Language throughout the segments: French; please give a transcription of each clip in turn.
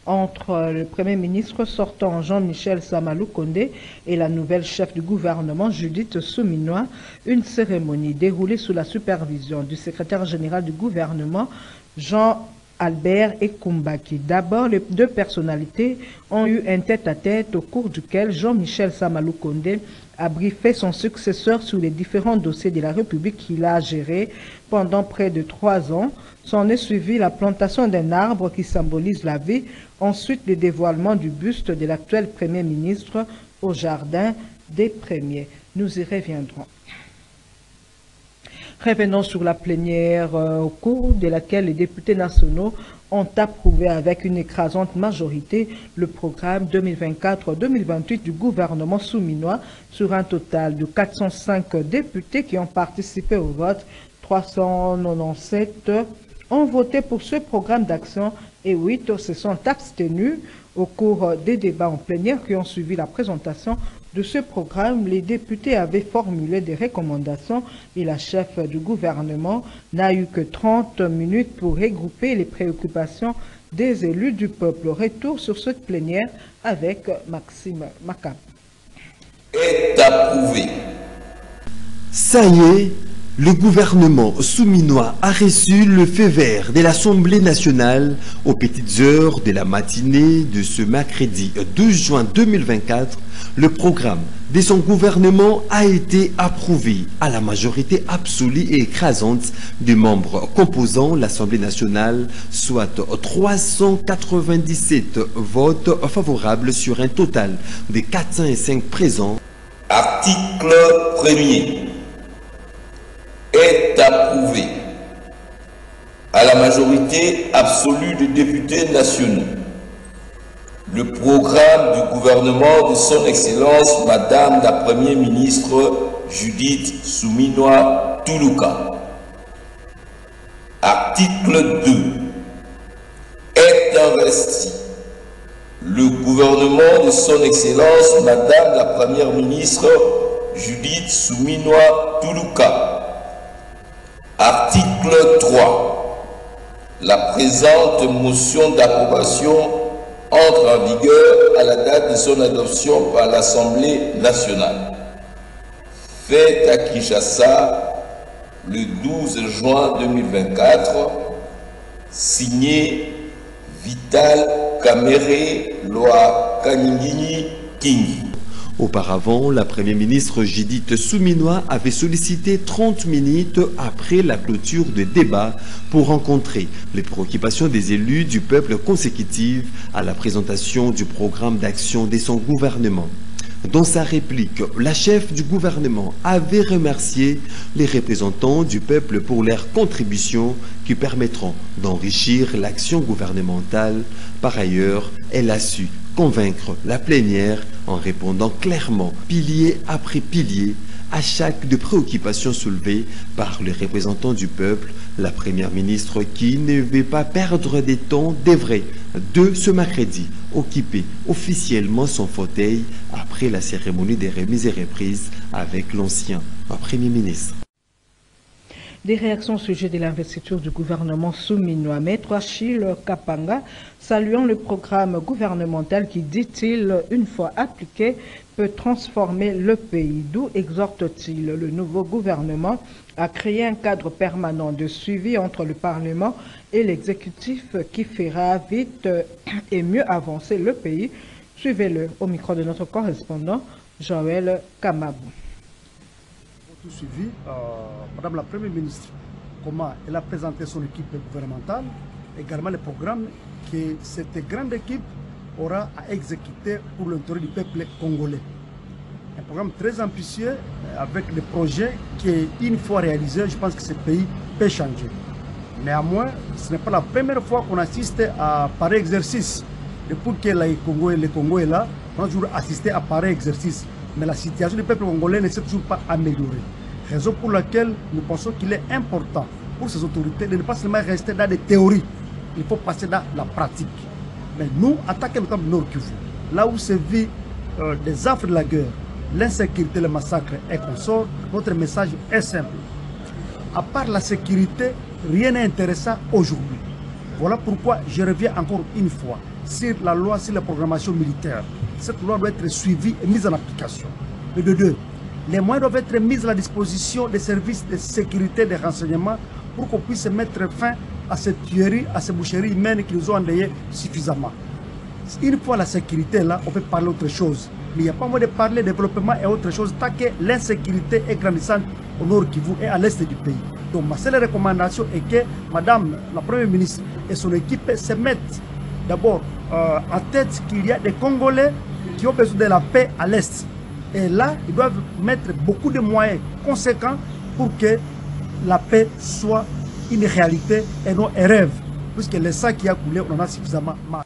entre le Premier ministre sortant Jean-Michel Sama Lukonde et la nouvelle chef du gouvernement Judith Suminwa, une cérémonie déroulée sous la supervision du secrétaire général du gouvernement Jean-Albert Ekumbaki. D'abord, les deux personnalités ont eu un tête-à-tête au cours duquel Jean-Michel Sama Lukonde a briefé son successeur sur les différents dossiers de la République qu'il a gérés pendant près de 3 ans. S'en est suivi la plantation d'un arbre qui symbolise la vie, ensuite le dévoilement du buste de l'actuel Premier ministre au Jardin des Premiers. Nous y reviendrons. Revenons sur la plénière au cours de laquelle les députés nationaux ont approuvé avec une écrasante majorité le programme 2024-2028 du gouvernement souminois sur un total de 405 députés qui ont participé au vote. 397 ont voté pour ce programme d'action et 8 se sont abstenus. Au cours des débats en plénière qui ont suivi la présentation de ce programme, les députés avaient formulé des recommandations et la chef du gouvernement n'a eu que 30 minutes pour regrouper les préoccupations des élus du peuple. Retour sur cette plénière avec Maxime Macap. Est approuvé. Ça y est, le gouvernement souminois a reçu le feu vert de l'Assemblée nationale aux petites heures de la matinée de ce mercredi 12 juin 2024. Le programme de son gouvernement a été approuvé à la majorité absolue et écrasante des membres composant l'Assemblée nationale, soit 397 votes favorables sur un total de 405 présents. Article 1er. Est approuvé à la majorité absolue des députés nationaux le programme du gouvernement de son Excellence Madame la Première ministre Judith Suminwa Tuluka. Article 2. Est investi le gouvernement de son Excellence Madame la Première ministre Judith Suminwa Tuluka. Article 3. La présente motion d'approbation entre en vigueur à la date de son adoption par l'Assemblée nationale. Faite à Kinshasa le 12 juin 2024, signé Vital Kamere Loa Kaningini Kingi. Auparavant, la Première ministre Judith Suminwa avait sollicité 30 minutes après la clôture des débats pour rencontrer les préoccupations des élus du peuple consécutives à la présentation du programme d'action de son gouvernement. Dans sa réplique, la chef du gouvernement avait remercié les représentants du peuple pour leurs contributions qui permettront d'enrichir l'action gouvernementale. Par ailleurs, elle a su convaincre la plénière en répondant clairement, pilier après pilier, à chaque des préoccupations soulevées par les représentants du peuple. La première ministre, qui ne veut pas perdre de temps, devrait, de ce mercredi, occuper officiellement son fauteuil après la cérémonie des remises et reprises avec l'ancien Premier ministre. Des réactions au sujet de l'investiture du gouvernement souminois. Maître Achille Kapanga, saluant le programme gouvernemental qui, dit-il, une fois appliqué, peut transformer le pays. D'où exhorte-t-il le nouveau gouvernement à créer un cadre permanent de suivi entre le Parlement et l'exécutif qui fera vite et mieux avancer le pays. Suivez-le au micro de notre correspondant Joël Kamabou. Tout suivi, Madame la Première ministre, comment elle a présenté son équipe gouvernementale, également le programme que cette grande équipe aura à exécuter pour l'intérêt du peuple congolais. Un programme très ambitieux avec des projets qui, une fois réalisés, je pense que ce pays peut changer. Néanmoins, ce n'est pas la première fois qu'on assiste à pareil exercice. Depuis que le Congo est là, on a toujours assisté à pareil exercice. Mais la situation du peuple congolais ne s'est toujours pas améliorée. Raison pour laquelle nous pensons qu'il est important pour ces autorités de ne pas seulement rester dans des théories. Il faut passer dans la pratique. Mais nous, en tant que Nord Kivu, là où se vit des affres de la guerre, l'insécurité, le massacre et consorts, notre message est simple. À part la sécurité, rien n'est intéressant aujourd'hui. Voilà pourquoi je reviens encore une fois sur la loi sur la programmation militaire. Cette loi doit être suivie et mise en application. Et de deux, les moyens doivent être mis à la disposition des services de sécurité et de renseignement pour qu'on puisse mettre fin à cette tuerie, à ces boucheries humaines qui nous ont endeuillés suffisamment. Une fois la sécurité là, on peut parler autre chose. Mais il n'y a pas moyen de parler développement et autre chose tant que l'insécurité est grandissante au nord Kivu et à l'est du pays. Donc ma seule recommandation est que Madame la Première ministre et son équipe se mettent d'abord en tête qu'il y a des Congolais qui ont besoin de la paix à l'est. Et là, ils doivent mettre beaucoup de moyens conséquents pour que la paix soit une réalité et non un rêve. Puisque le sang qui a coulé, on en a suffisamment marre.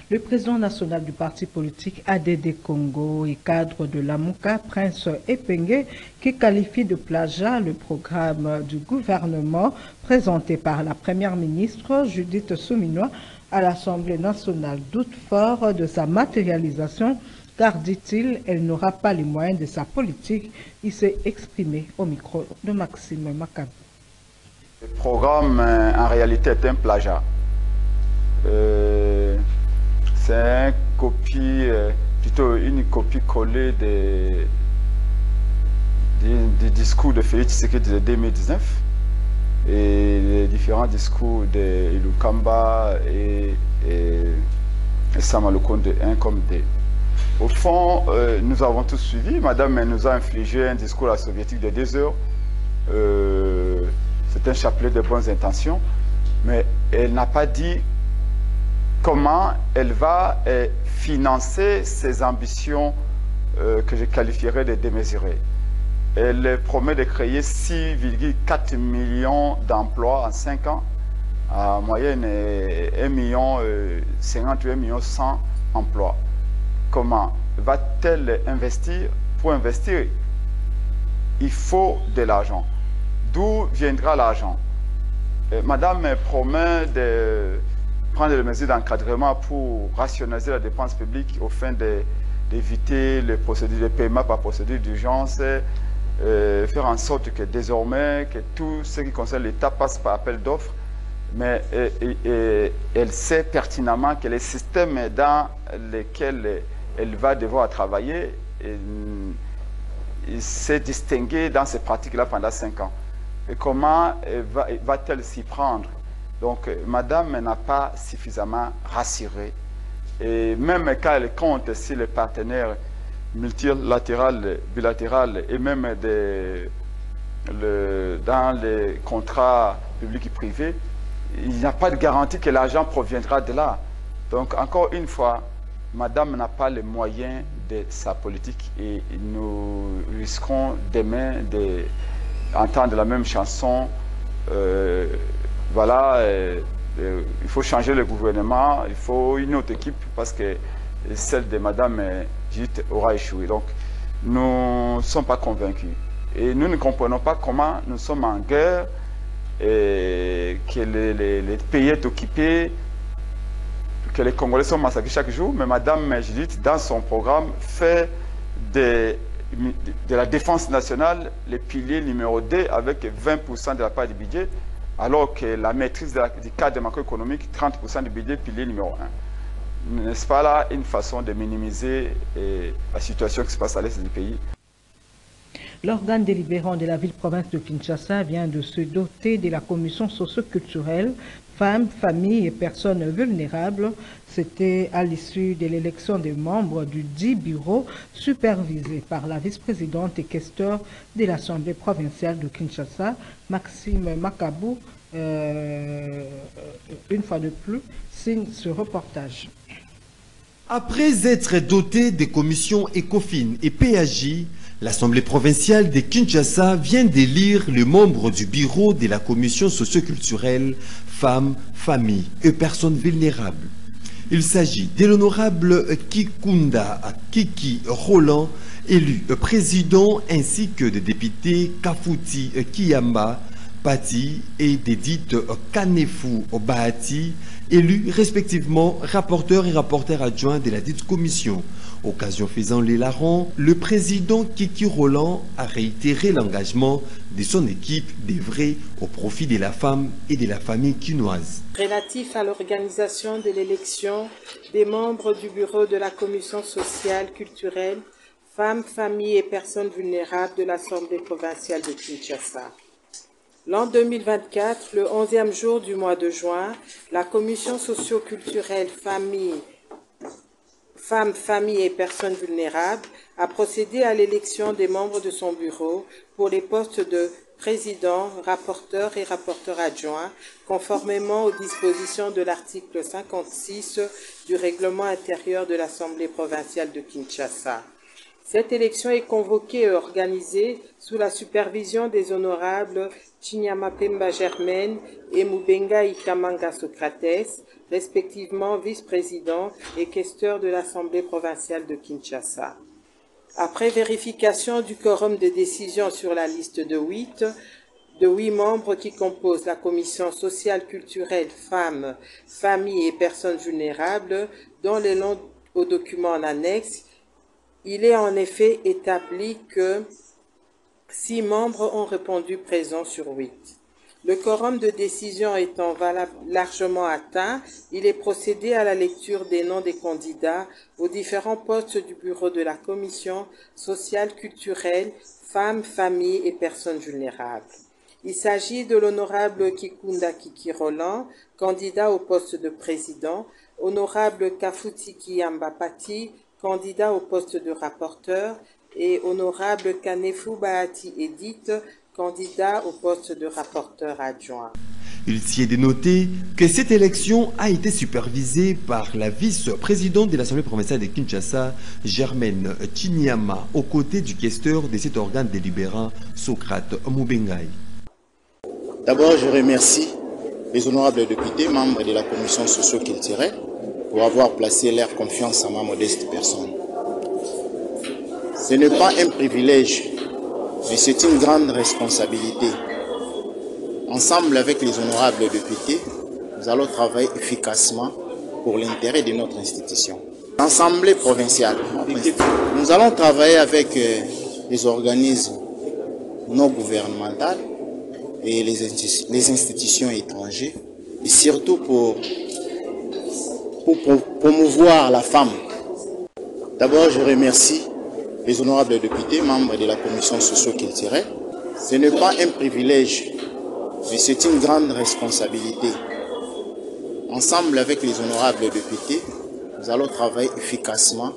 Le président national du parti politique ADD Congo et cadre de l'AMUCA, Prince Epenge, qui qualifie de plagiat le programme du gouvernement présenté par la première ministre Judith Suminwa à l'Assemblée nationale, doute fort de sa matérialisation, car, dit-il, elle n'aura pas les moyens de sa politique. Il s'est exprimé au micro de Maxime Makabu. Le programme, en réalité, est un plagiat. C'est plutôt une copie collée des discours de Félix Tshisekedi de 2019 et les différents discours de Ilukamba et Sama Lukonde 1 comme 2. Au fond, nous avons tous suivi. Madame nous a infligé un discours à la soviétique de 2 heures. C'est un chapelet de bonnes intentions, mais elle n'a pas dit comment elle va financer ses ambitions que je qualifierais de démesurées. Elle promet de créer 6,4 millions d'emplois en 5 ans, en moyenne 1 million 51 millions 100 emplois. Comment va-t-elle investir? Pour investir, il faut de l'argent. D'où viendra l'argent? Madame promet de prendre des mesures d'encadrement pour rationaliser la dépense publique au fin d'éviter les procédures de paiement par procédure d'urgence, faire en sorte que désormais que tout ce qui concerne l'État passe par appel d'offres. Mais elle sait pertinemment que les systèmes dans lesquels elle va devoir travailler, il s'est distingué dans ces pratiques-là pendant 5 ans. Et comment va-t-elle s'y prendre? Donc, madame n'a pas suffisamment rassuré. Et même quand elle compte sur les partenaires multilatéraux, bilatéraux et même dans les contrats publics et privés, il n'y a pas de garantie que l'argent proviendra de là. Donc, encore une fois, madame n'a pas les moyens de sa politique et nous risquons demain d'entendre la même chanson. Voilà, il faut changer le gouvernement, il faut une autre équipe parce que celle de madame Judith aura échoué. Donc, nous ne sommes pas convaincus. Et nous ne comprenons pas comment nous sommes en guerre et que les pays est occupé, que les Congolais sont massacrés chaque jour, mais madame Judith, dans son programme, fait de la défense nationale le pilier numéro 2 avec 20% de la part du budget, alors que la maîtrise du cadre macroéconomique, 30% du budget, pilier numéro 1. N'est-ce pas là une façon de minimiser la situation qui se passe à l'est du pays? L'organe délibérant de la ville-province de Kinshasa vient de se doter de la commission socio-culturelle Femmes, familles et personnes vulnérables. C'était à l'issue de l'élection des membres du 10 bureau supervisé par la vice-présidente et questeur de l'Assemblée provinciale de Kinshasa, Maxime Makabu. Une fois de plus, signe ce reportage. Après être doté des commissions ECOFIN et PAJ, l'Assemblée provinciale de Kinshasa vient d'élire les membres du bureau de la commission socioculturelle Femmes, Familles et Personnes vulnérables. Il s'agit de l'honorable Kikunda Kiki Roland, élu président, ainsi que des députés Kafuti Kiyamba, Pati et d'Edith Kanefou Bahati, élus respectivement rapporteurs et rapporteurs adjoints de la dite commission. Occasion faisant les larrons, le président Kiki Roland a réitéré l'engagement de son équipe d'œuvrer au profit de la femme et de la famille quinoise. Relatif à l'organisation de l'élection des membres du bureau de la commission sociale, culturelle, femmes, familles et personnes vulnérables de l'Assemblée provinciale de Kinshasa. L'an 2024, le 11e jour du mois de juin, la commission socio-culturelle Femmes, familles et personnes vulnérables a procédé à l'élection des membres de son bureau pour les postes de président, rapporteur et rapporteur adjoint, conformément aux dispositions de l'article 56 du règlement intérieur de l'Assemblée provinciale de Kinshasa. Cette élection est convoquée et organisée sous la supervision des honorables Chinyama Pemba Germaine et Mubenga Ikamanga Socrates, respectivement vice-président et questeur de l'Assemblée provinciale de Kinshasa. Après vérification du quorum de décision sur la liste de 8 membres qui composent la commission sociale, culturelle, femmes, familles et personnes vulnérables, dont les noms aux documents en annexe, il est en effet établi que 6 membres ont répondu présents sur 8. Le quorum de décision étant largement atteint, il est procédé à la lecture des noms des candidats aux différents postes du bureau de la commission sociale, culturelle, femmes, familles et personnes vulnérables. Il s'agit de l'honorable Kikunda Kiki Roland, candidat au poste de président, honorable Kafutiki Ambapati, candidat au poste de rapporteur, et honorable Kanefou Bahati Edith, candidat au poste de rapporteur adjoint. Il s'y est de noter que cette élection a été supervisée par la vice-présidente de l'Assemblée provinciale de Kinshasa, Germaine Chinyama, aux côtés du questeur de cet organe délibérant, Socrate Mubengai. D'abord, je remercie les honorables députés, membres de la commission socio-culturelle, pour avoir placé leur confiance en ma modeste personne. Ce n'est pas un privilège, mais c'est une grande responsabilité. Ensemble avec les honorables députés, nous allons travailler efficacement pour l'intérêt de notre institution. L'Assemblée provinciale, nous allons travailler avec les organismes non gouvernementaux et les institutions étrangères, et surtout pour promouvoir la femme. D'abord, je remercie les honorables députés, membres de la commission socio-culturelle. Ce n'est pas un privilège, mais c'est une grande responsabilité. Ensemble avec les honorables députés, nous allons travailler efficacement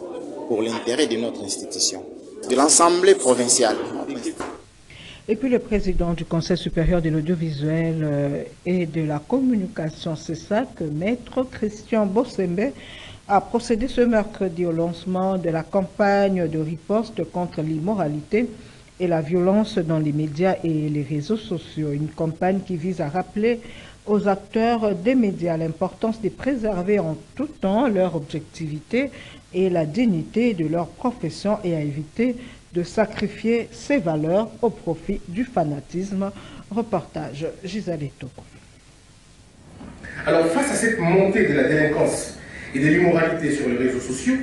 pour l'intérêt de notre institution, de l'Assemblée provinciale. Et puis le président du Conseil supérieur de l'audiovisuel et de la communication CESAC, Maître Christian Bossembe, a procédé ce mercredi au lancement de la campagne de riposte contre l'immoralité et la violence dans les médias et les réseaux sociaux. Une campagne qui vise à rappeler aux acteurs des médias l'importance de préserver en tout temps leur objectivité et la dignité de leur profession et à éviter de sacrifier ces valeurs au profit du fanatisme. Reportage Gisèle Toko. Alors face à cette montée de la délinquance et de l'immoralité sur les réseaux sociaux,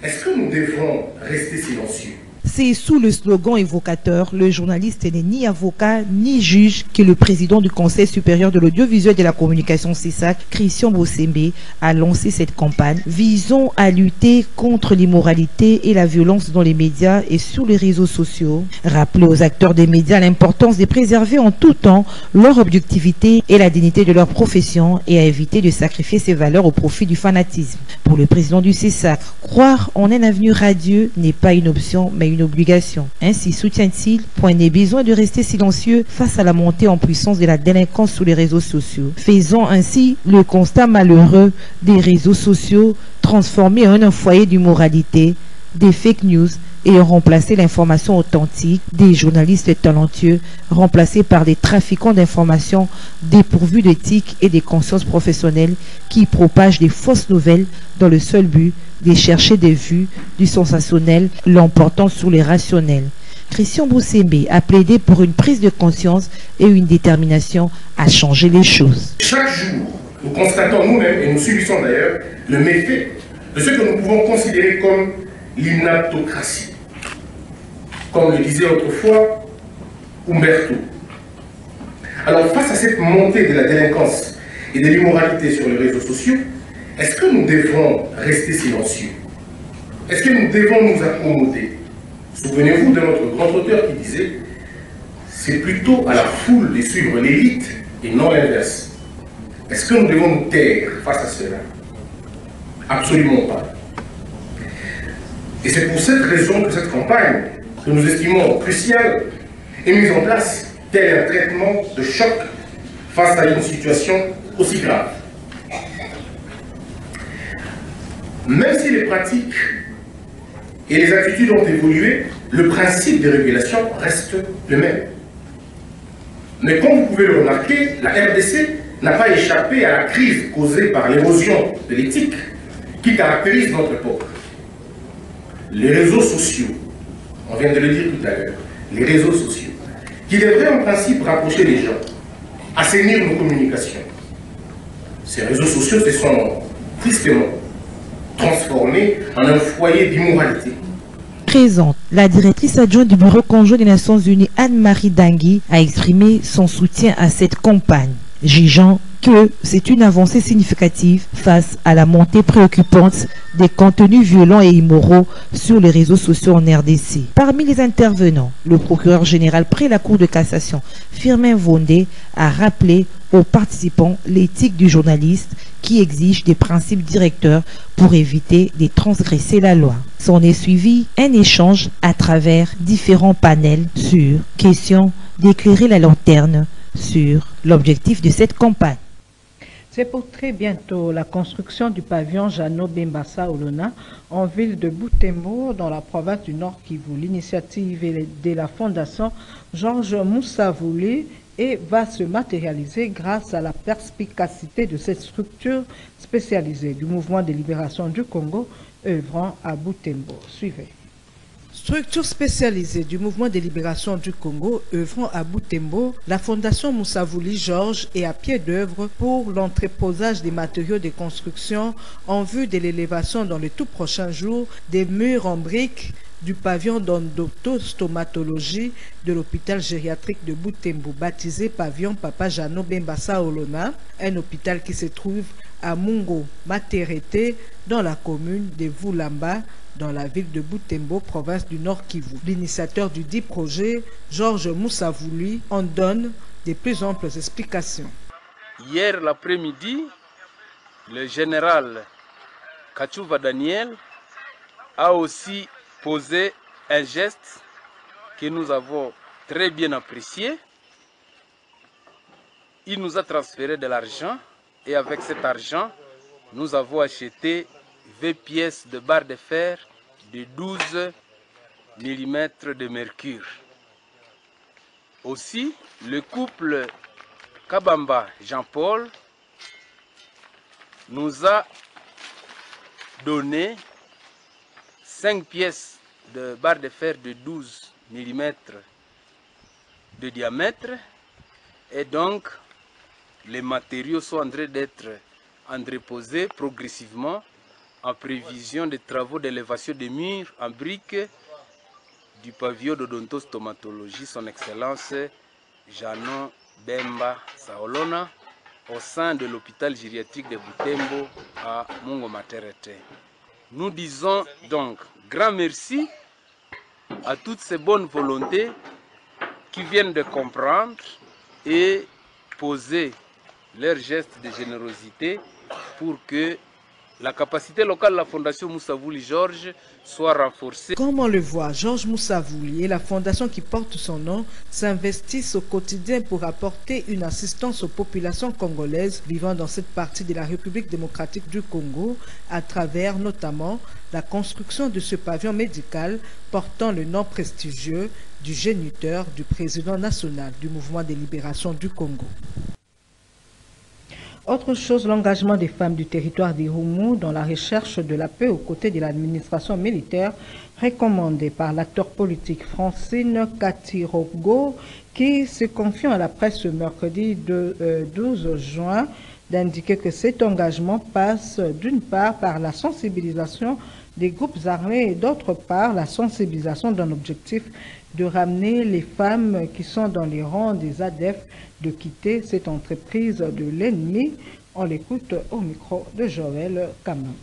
est-ce que nous devrons rester silencieux? C'est sous le slogan évocateur, le journaliste n'est ni avocat ni juge, que le président du Conseil supérieur de l'audiovisuel et de la communication CESAC, Christian Bossembe, a lancé cette campagne visant à lutter contre l'immoralité et la violence dans les médias et sur les réseaux sociaux. Rappeler aux acteurs des médias l'importance de préserver en tout temps leur objectivité et la dignité de leur profession et à éviter de sacrifier ces valeurs au profit du fanatisme. Pour le président du CESAC, croire en un avenir radieux n'est pas une option mais une obligation. Ainsi soutient-il, point n'est besoin de rester silencieux face à la montée en puissance de la délinquance sur les réseaux sociaux. Faisant ainsi le constat malheureux des réseaux sociaux transformés en un foyer d'immoralité, des fake news ayant remplacé l'information authentique, des journalistes talentueux remplacés par des trafiquants d'informations dépourvus d'éthique et de conscience professionnelle qui propagent des fausses nouvelles dans le seul but de chercher des vues, du sensationnel, l'emportant sur les rationnels. Christian Boussembe a plaidé pour une prise de conscience et une détermination à changer les choses. Chaque jour, nous constatons nous-mêmes, et nous subissons d'ailleurs, le méfait de ce que nous pouvons considérer comme l'inaptocratie. Comme le disait autrefois Umberto. Alors face à cette montée de la délinquance et de l'immoralité sur les réseaux sociaux, est-ce que nous devons rester silencieux? Est-ce que nous devons nous accommoder? Souvenez-vous de notre grand auteur qui disait « C'est plutôt à la foule de suivre l'élite et non l'inverse ». Est-ce que nous devons nous taire face à cela? Absolument pas. Et c'est pour cette raison que cette campagne, que nous estimons cruciale, est mise en place tel un traitement de choc face à une situation aussi grave. Même si les pratiques et les attitudes ont évolué, le principe de régulation reste le même. Mais comme vous pouvez le remarquer, la RDC n'a pas échappé à la crise causée par l'érosion de l'éthique qui caractérise notre époque. Les réseaux sociaux, on vient de le dire tout à l'heure, les réseaux sociaux, qui devraient en principe rapprocher les gens, assainir nos communications. Ces réseaux sociaux se sont tristement transformés en un foyer d'immoralité. Présente, la directrice adjointe du Bureau conjoint des Nations Unies, Anne-Marie Dangui, a exprimé son soutien à cette campagne, jugeant que c'est une avancée significative face à la montée préoccupante des contenus violents et immoraux sur les réseaux sociaux en RDC. Parmi les intervenants, le procureur général près la Cour de cassation, Firmin Vondé, a rappelé aux participants l'éthique du journaliste qui exige des principes directeurs pour éviter de transgresser la loi. S'en est suivi un échange à travers différents panels sur question d'éclairer la lanterne sur l'objectif de cette campagne. C'est pour très bientôt la construction du pavillon Jano Bembassa Olona en ville de Butembo dans la province du Nord Kivu. L'initiative est de la fondation Georges Moussavouli et va se matérialiser grâce à la perspicacité de cette structure spécialisée du mouvement de libération du Congo œuvrant à Butembo. Suivez. Structure spécialisée du mouvement de libération du Congo œuvrant à Butembo, la fondation Moussavouli Georges est à pied d'œuvre pour l'entreposage des matériaux de construction en vue de l'élévation dans les tout prochains jours des murs en briques du pavillon d'endoctostomatologie de l'hôpital gériatrique de Butembo, baptisé pavillon Papa Jano Bembassa Olona, un hôpital qui se trouve à Mungo Materete dans la commune de Vulamba, dans la ville de Butembo, province du Nord Kivu. L'initiateur du dit projet, Georges Moussavouli, en donne de plus amples explications. Hier l'après-midi, le général Kachouva Daniel a aussi posé un geste que nous avons très bien apprécié. Il nous a transféré de l'argent et avec cet argent, nous avons acheté 20 pièces de barre de fer de 12 mm de mercure. Aussi, le couple Kabamba Jean-Paul nous a donné 5 pièces de barre de fer de 12 mm de diamètre et donc les matériaux sont en train d'être entreposés progressivement en prévision des travaux d'élévation des murs en briques du pavillon d'odontostomatologie, son Excellence Jano Bemba Saolona, au sein de l'hôpital gériatrique de Butembo à Mungo Materete. Nous disons donc grand merci à toutes ces bonnes volontés qui viennent de comprendre et poser leurs gestes de générosité pour que la capacité locale de la fondation Moussavouli Georges soit renforcée. Comme on le voit, Georges Moussavouli et la fondation qui porte son nom s'investissent au quotidien pour apporter une assistance aux populations congolaises vivant dans cette partie de la République démocratique du Congo à travers notamment la construction de ce pavillon médical portant le nom prestigieux du géniteur du président national du mouvement de libération du Congo. Autre chose, l'engagement des femmes du territoire d'Irumu dans la recherche de la paix aux côtés de l'administration militaire, recommandée par l'acteur politique Francine Katirogo, qui se confie à la presse ce mercredi 12 juin, d'indiquer que cet engagement passe d'une part par la sensibilisation des groupes armés et d'autre part la sensibilisation d'un objectif de ramener les femmes qui sont dans les rangs des ADF de quitter cette entreprise de l'ennemi. On l'écoute au micro de Joël Kamam.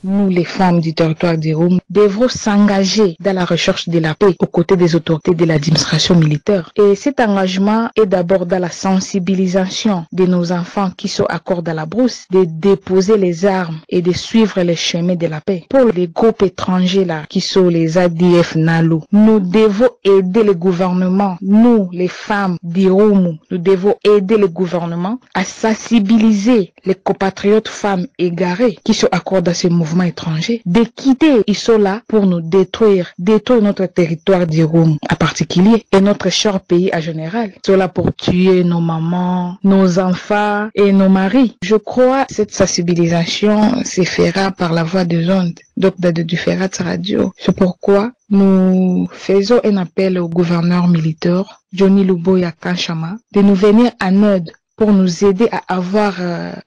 Nous, les femmes du territoire d'Irumu, devrons s'engager dans la recherche de la paix aux côtés des autorités de l'administration militaire. Et cet engagement est d'abord dans la sensibilisation de nos enfants qui sont à corps dans la brousse, de déposer les armes et de suivre les chemins de la paix. Pour les groupes étrangers là, qui sont les ADF NALU, nous devons aider le gouvernement, nous, les femmes d'Irumu, nous devons aider le gouvernement à sensibiliser les compatriotes femmes égarées qui sont à corps dans ce mouvement étrangers, de quitter Isola pour nous détruire notre territoire d'Irumu en particulier et notre cher pays en général. Cela pour tuer nos mamans, nos enfants et nos maris. Je crois que cette sensibilisation se fera par la voie des ondes, donc de différentes radios. C'est pourquoi nous faisons un appel au gouverneur militaire, Johnny Luboya Kanchama, de nous venir en aide pour nous aider à avoir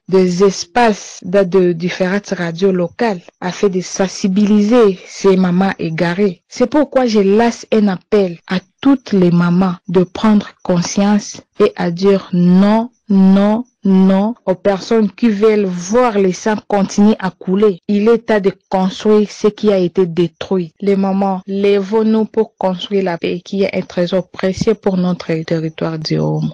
des espaces de différentes radios locales afin de sensibiliser ces mamans égarées. C'est pourquoi je lance un appel à toutes les mamans de prendre conscience et à dire non, non, non aux personnes qui veulent voir les sangs continuer à couler. Il est temps de construire ce qui a été détruit. Les mamans, lèvons-nous pour construire la paix qui est un trésor précieux pour notre territoire d'Irumu.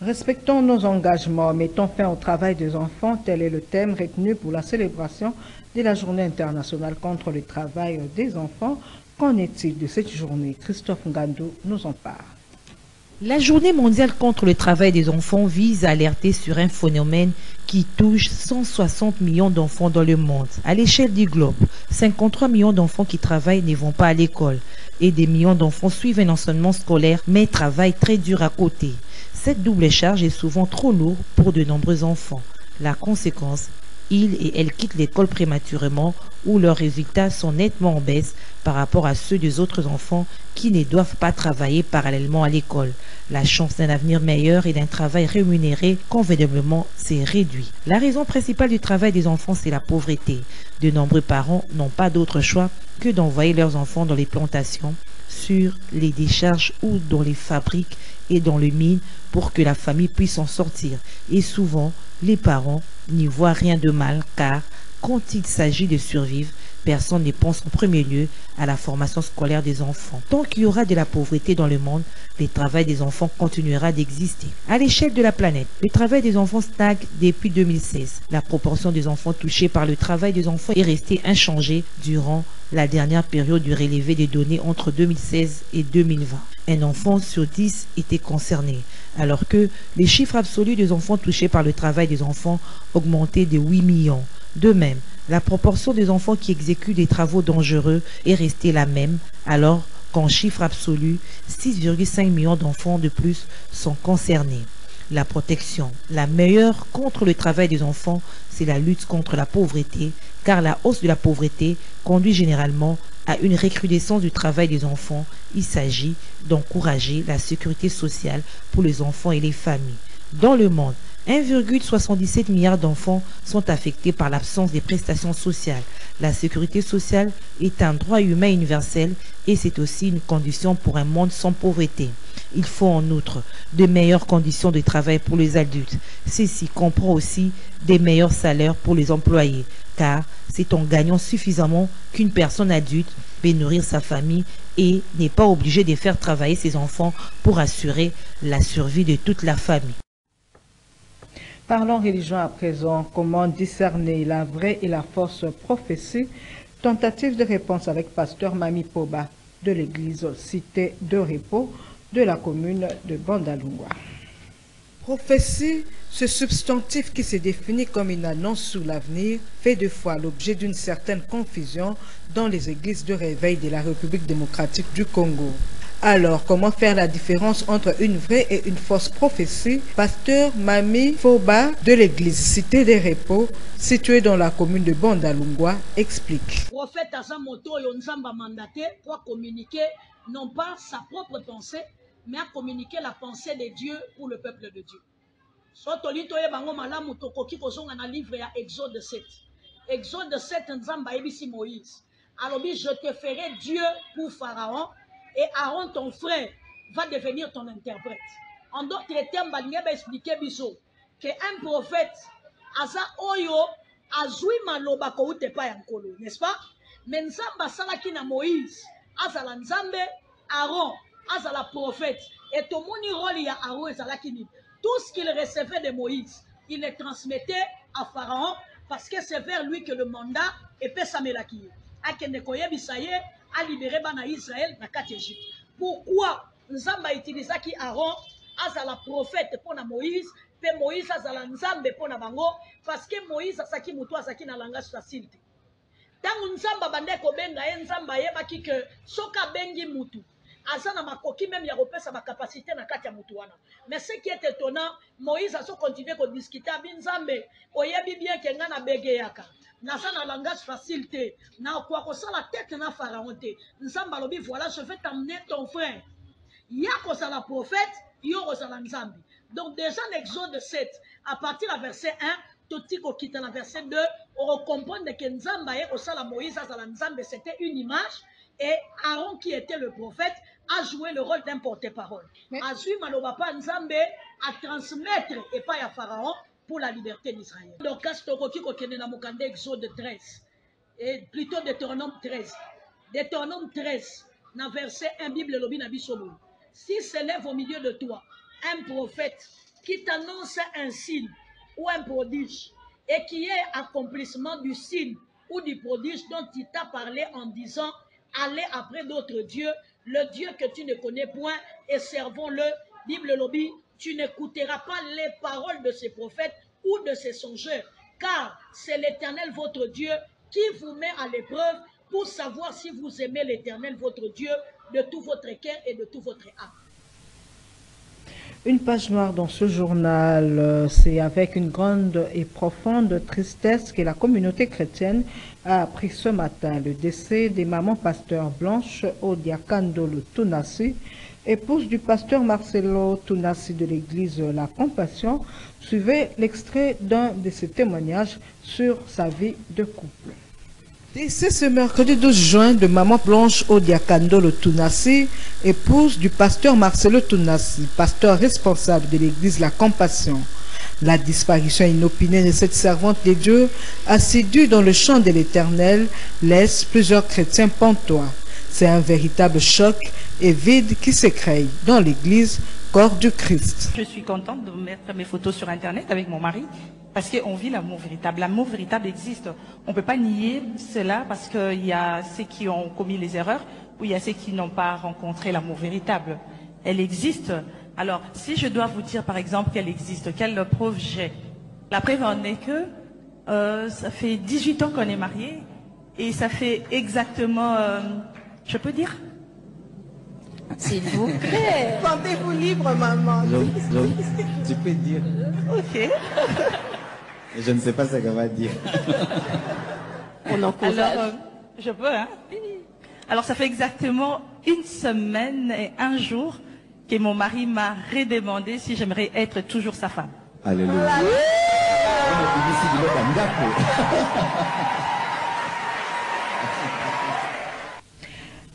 Respectons nos engagements, mettons fin au travail des enfants, tel est le thème retenu pour la célébration de la Journée internationale contre le travail des enfants. Qu'en est-il de cette journée? Christophe Ngandou nous en parle. La Journée mondiale contre le travail des enfants vise à alerter sur un phénomène qui touche 160 millions d'enfants dans le monde. À l'échelle du globe, 53 millions d'enfants qui travaillent ne vont pas à l'école et des millions d'enfants suivent un enseignement scolaire mais travaillent très dur à côté. Cette double charge est souvent trop lourde pour de nombreux enfants. La conséquence, ils et elles quittent l'école prématurément où leurs résultats sont nettement en baisse par rapport à ceux des autres enfants qui ne doivent pas travailler parallèlement à l'école. La chance d'un avenir meilleur et d'un travail rémunéré convenablement s'est réduite. La raison principale du travail des enfants, c'est la pauvreté. De nombreux parents n'ont pas d'autre choix que d'envoyer leurs enfants dans les plantations, sur les décharges ou dans les fabriques et dans les mines pour que la famille puisse s'en sortir. Et souvent, les parents n'y voient rien de mal car quand il s'agit de survivre, personne ne pense en premier lieu à la formation scolaire des enfants. Tant qu'il y aura de la pauvreté dans le monde, le travail des enfants continuera d'exister. À l'échelle de la planète, le travail des enfants stagne depuis 2016. La proportion des enfants touchés par le travail des enfants est restée inchangée durant la dernière période du relevé des données entre 2016 et 2020. Un enfant sur 10 était concerné, alors que les chiffres absolus des enfants touchés par le travail des enfants augmentaient de 8 millions. De même, la proportion des enfants qui exécutent des travaux dangereux est restée la même, alors qu'en chiffre absolu, 6,5 millions d'enfants de plus sont concernés. La protection, la meilleure contre le travail des enfants, c'est la lutte contre la pauvreté, car la hausse de la pauvreté conduit généralement à une recrudescence du travail des enfants. Il s'agit d'encourager la sécurité sociale pour les enfants et les familles. Dans le monde, 1,77 milliard d'enfants sont affectés par l'absence des prestations sociales. La sécurité sociale est un droit humain universel et c'est aussi une condition pour un monde sans pauvreté. Il faut en outre de meilleures conditions de travail pour les adultes. Ceci comprend aussi des meilleurs salaires pour les employés, car c'est en gagnant suffisamment qu'une personne adulte peut nourrir sa famille et n'est pas obligée de faire travailler ses enfants pour assurer la survie de toute la famille. Parlons religion à présent. Comment discerner la vraie et la fausse prophétie? Tentative de réponse avec pasteur Mami Poba de l'église Cité de Repos de la commune de Bandalungwa. Prophétie, ce substantif qui se définit comme une annonce sur l'avenir, fait de fois l'objet d'une certaine confusion dans les églises de réveil de la République démocratique du Congo. Alors, comment faire la différence entre une vraie et une fausse prophétie? Pasteur Mami Foba de l'église Cité des Repos, située dans la commune de Bandalungwa, explique. Le prophète Azamoto Yonzamba mandaté pour communiquer non pas sa propre pensée, mais à communiquer la pensée de Dieu pour le peuple de Dieu. Sotolito ye bango malamu tokoki kozonga na livre ya Exode 7. Exode 7 Nzamba ebisi Moïse. Alors je te ferai Dieu pour Pharaon et Aaron ton frère va devenir ton interprète. En d'autres termes, balinga ba expliquer biso que un prophète aza oyo azui maloba ko ute pa yankolo, n'est-ce pas? Mais Nzamba salaki na Moïse, azala Nzambe, Aaron azala prophète et tomoni rôle ya Aaron ezalaki ni tout ce qu'il recevait de Moïse, il le transmettait à Pharaon parce que c'est vers lui que le mandat est pesamelaki. Akende koyebisaye a libéré bana Israël na kati Égypte. Pourquoi Nzamba utilisaki Aaron azala prophète pour na Moïse, pe Moïse azala Nzambe pour na bango parce que Moïse asaki mutu asaki na langage facile. Tangu Nzamba bande ko benga ye Nzamba yebaki que soka bengi mutu azana makoki même ya repesa ma capacité na kati ya mutu wana. Mais ce qui est étonnant, Moïse a so continuer ko discuter avec Nzambe, oyebi bien que ngana begeyaka. Nasa na langage facile na kwa kosa la tête na Pharaon te. Nzamba lobi voilà, je vais t'amener ton frère. Ya kosa la prophète, yo kosa la Nzambi. Donc déjà l'Exode 7 à partir du verset 1, toti ko kita la verset 2, on comprend que Nzamba ye kosa la Moïse à la Nzambe, c'était une image et Aaron qui était le prophète a joué le rôle d'un porte-parole. Azui maloba pa Nzambe à transmettre et pas à Pharaon pour la liberté d'Israël. Donc, Kastokoki kokene na mokande Exode 13, et plutôt Deutéronome 13. Deutéronome 13, dans verset 1, Bible lobi na bisobo. Si s'élève au milieu de toi un prophète qui t'annonce un signe ou un prodige, et qui est accomplissement du signe ou du prodige dont il t'a parlé en disant, allez après d'autres dieux, le Dieu que tu ne connais point, et servons-le, Bible lobi, tu n'écouteras pas les paroles de ces prophètes ou de ces songeurs, car c'est l'Éternel votre Dieu qui vous met à l'épreuve pour savoir si vous aimez l'Éternel votre Dieu de tout votre cœur et de tout votre âme. Une page noire dans ce journal, c'est avec une grande et profonde tristesse que la communauté chrétienne a appris ce matin le décès des mamans pasteur Blanche Odiakandolo Tunasi, épouse du pasteur Marcelo Tunasi de l'église La Compassion. Suivez l'extrait d'un de ses témoignages sur sa vie de couple. C'est ce mercredi 12 juin de maman Blanche Odiakandolo Tunasi, épouse du pasteur Marcelo Tunasi, pasteur responsable de l'église La Compassion. La disparition inopinée de cette servante de Dieu, assidue dans le champ de l'Éternel, laisse plusieurs chrétiens pantois. C'est un véritable choc et vide qui se crée dans l'église corps du Christ. Je suis contente de mettre mes photos sur Internet avec mon mari parce qu'on vit l'amour véritable. L'amour véritable existe. On ne peut pas nier cela parce qu'il y a ceux qui ont commis les erreurs ou il y a ceux qui n'ont pas rencontré l'amour véritable. Elle existe. Alors, si je dois vous dire par exemple qu'elle existe, quelle preuve j'ai? La preuve en est que ça fait 18 ans qu'on est mariés et ça fait exactement... je peux dire? S'il vous plaît. Sentez-vous libre, maman. Tu peux dire. Ok. Je ne sais pas ce qu'elle va dire. On encourage. Alors, je peux, hein? Alors, ça fait exactement 1 semaine et 1 jour que mon mari m'a redemandé si j'aimerais être toujours sa femme. Alléluia.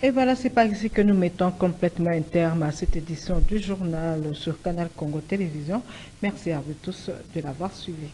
Et voilà, c'est par ici que nous mettons complètement un terme à cette édition du journal sur Canal Congo Télévision. Merci à vous tous de l'avoir suivi.